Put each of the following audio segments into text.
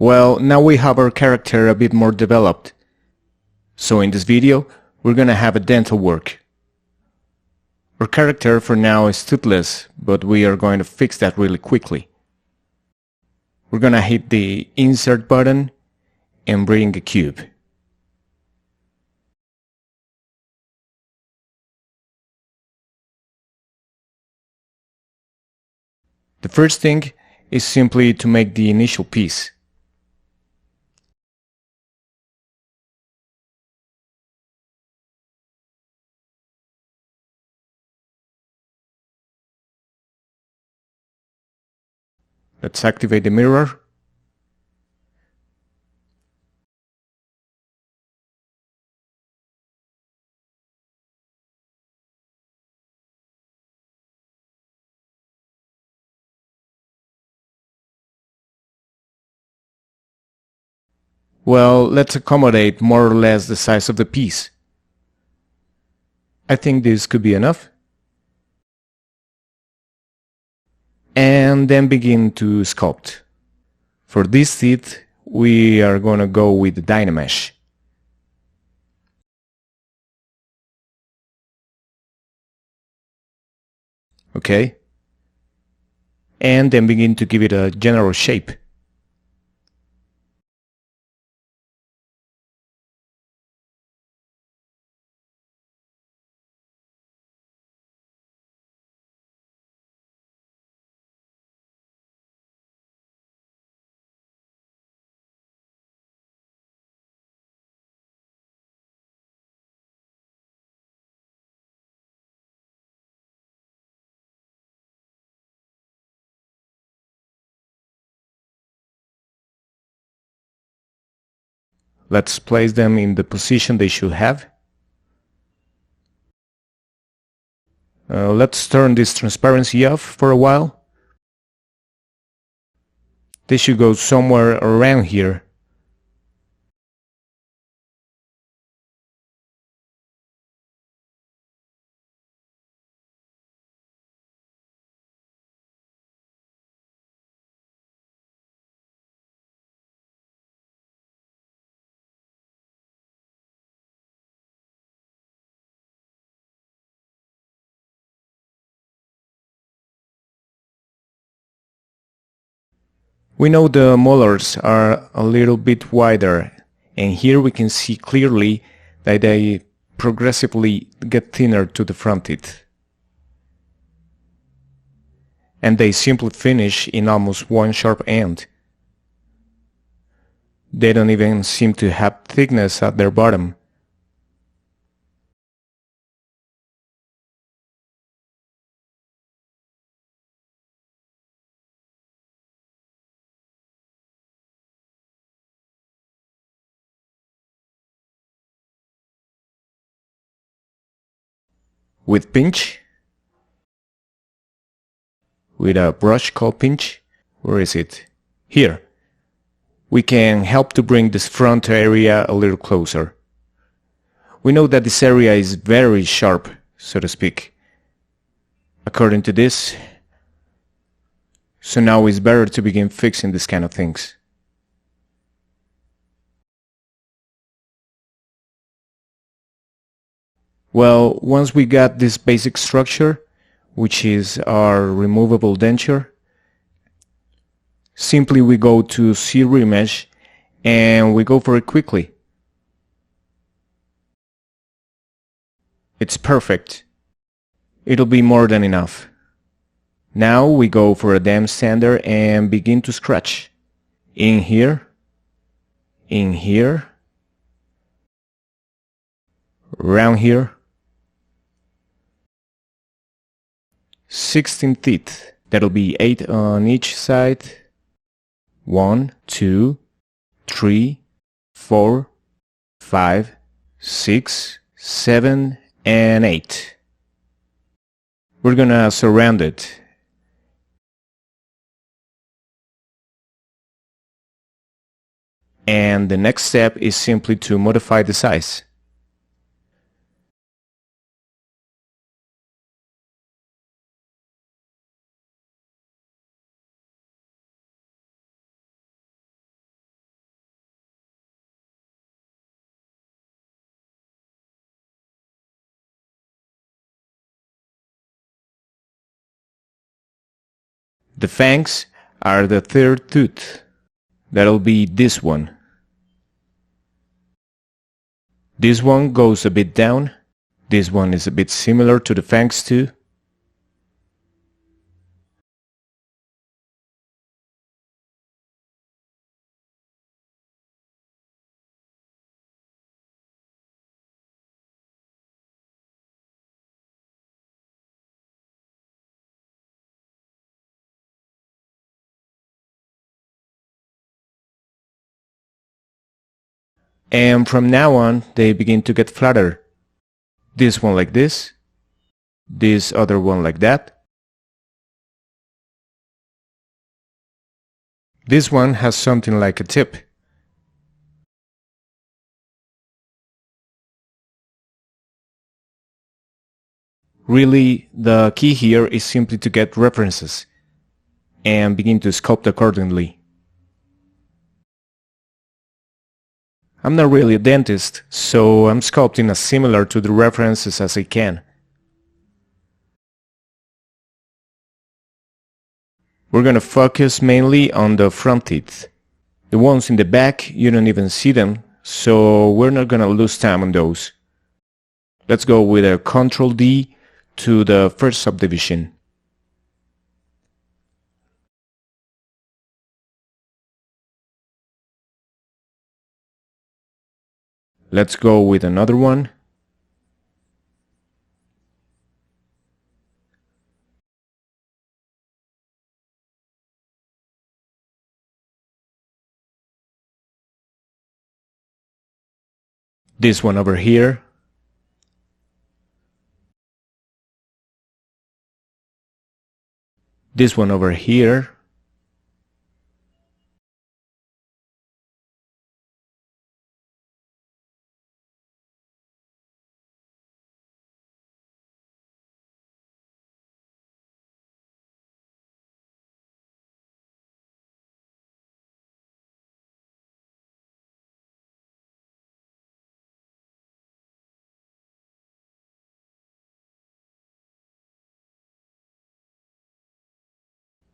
Well, now we have our character a bit more developed. So in this video, we're gonna have a dental work. Our character for now is toothless, but we are going to fix that really quickly. We're gonna hit the insert button and bring a cube. The first thing is simply to make the initial piece. Let's activate the mirror. Well, let's accommodate more or less the size of the piece. I think this could be enough. And then begin to sculpt. For these teeth, we are gonna go with the Dynamesh. Okay? And then begin to give it a general shape. Let's place them in the position they should have. Let's turn this transparency off for a while. They should go somewhere around here. We know the molars are a little bit wider, and here we can see clearly that they progressively get thinner to the front teeth. And they simply finish in almost one sharp end. They don't even seem to have thickness at their bottom. With pinch, with a brush called pinch, where is it? Here. We can help to bring this front area a little closer. We know that this area is very sharp, so to speak, according to this. So now it's better to begin fixing this kind of things. Well, once we got this basic structure, which is our removable denture, simply we go to Z-Remesh and we go for it quickly. It's perfect. It'll be more than enough. Now we go for a dam sander and begin to scratch. In here, around here. 16 teeth. That'll be 8 on each side. 1, 2, 3, 4, 5, 6, 7, and 8. We're gonna surround it. And the next step is simply to modify the size. The fangs are the third tooth. That'll be this one. This one goes a bit down. This one is a bit similar to the fangs too. And from now on, they begin to get flatter. This one like this. This other one like that. This one has something like a tip. Really, the key here is simply to get references and begin to sculpt accordingly. I'm not really a dentist, so I'm sculpting as similar to the references as I can. We're gonna focus mainly on the front teeth. The ones in the back, you don't even see them, so we're not gonna lose time on those. Let's go with a Ctrl D to the first subdivision. Let's go with another one. This one over here. This one over here.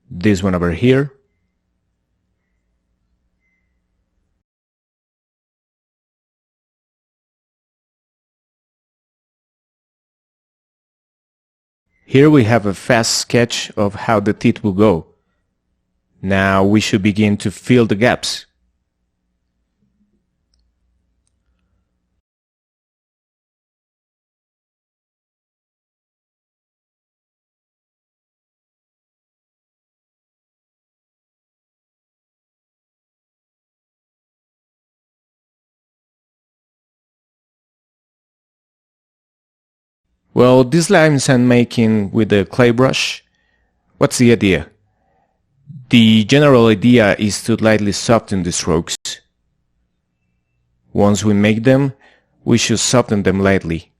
This one over here. Here we have a fast sketch of how the teeth will go. Now we should begin to fill the gaps. Well, these lines I'm making with the clay brush, what's the idea? The general idea is to lightly soften the strokes. Once we make them, we should soften them lightly.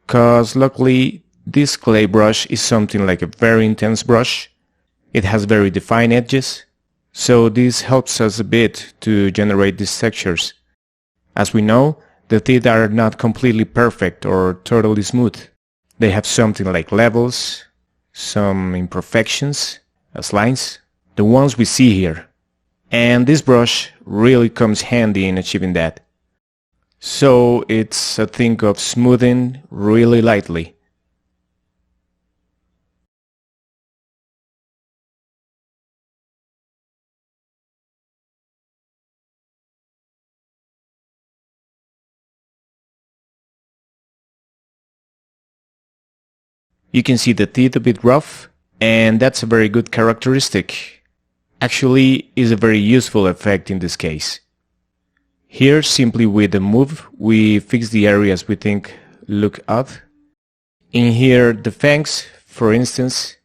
Cause luckily, this clay brush is something like a very intense brush. It has very defined edges, so this helps us a bit to generate these textures. As we know, the teeth are not completely perfect or totally smooth. They have something like levels, some imperfections, as lines, the ones we see here. And this brush really comes handy in achieving that. So it's a thing of smoothing really lightly. You can see the teeth a bit rough, and that's a very good characteristic. Actually, is a very useful effect in this case. Here, simply with the move, we fix the areas we think look odd. In here, the fangs, for instance.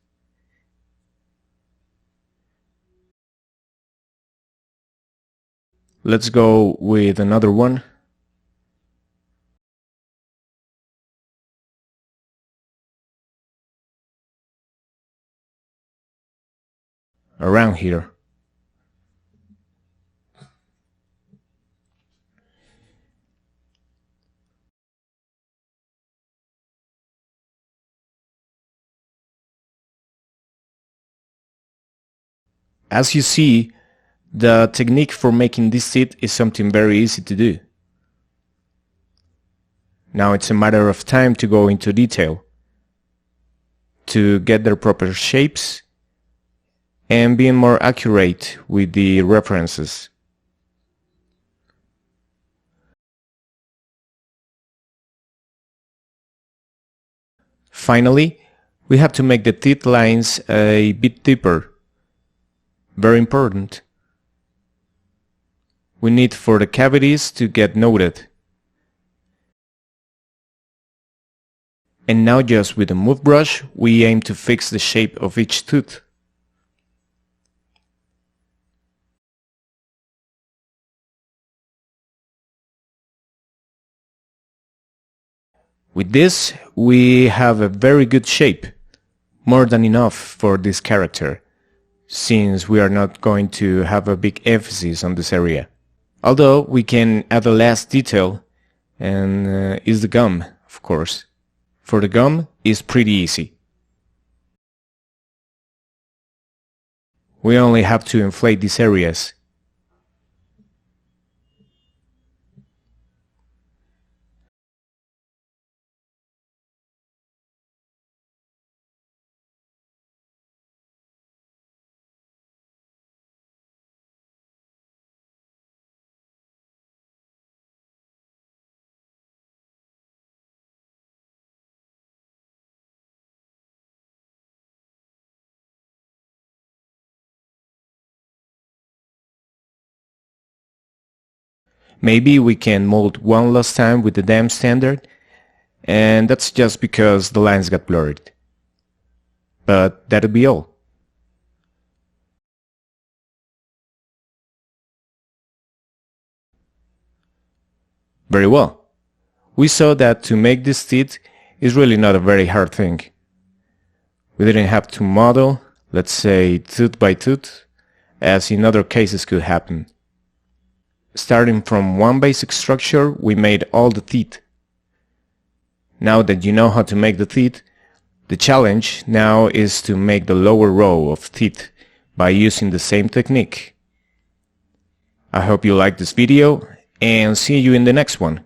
Let's go with another one. Around here. As you see, the technique for making this teeth is something very easy to do. Now it's a matter of time to go into detail, to get their proper shapes, and being more accurate with the references. Finally, we have to make the teeth lines a bit deeper. Very important. We need for the cavities to get noted. And now just with a move brush, we aim to fix the shape of each tooth. With this, we have a very good shape, more than enough for this character, since we are not going to have a big emphasis on this area. Although we can add a last detail, and is the gum, of course. For the gum, it's pretty easy. We only have to inflate these areas. Maybe we can mold one last time with the dam standard, and that's just because the lines got blurred. But that'll be all. Very well. We saw that to make this teeth is really not a very hard thing. We didn't have to model, let's say tooth by tooth, as in other cases could happen. Starting from one basic structure, we made all the teeth. Now that you know how to make the teeth, the challenge now is to make the lower row of teeth by using the same technique. I hope you liked this video, and see you in the next one.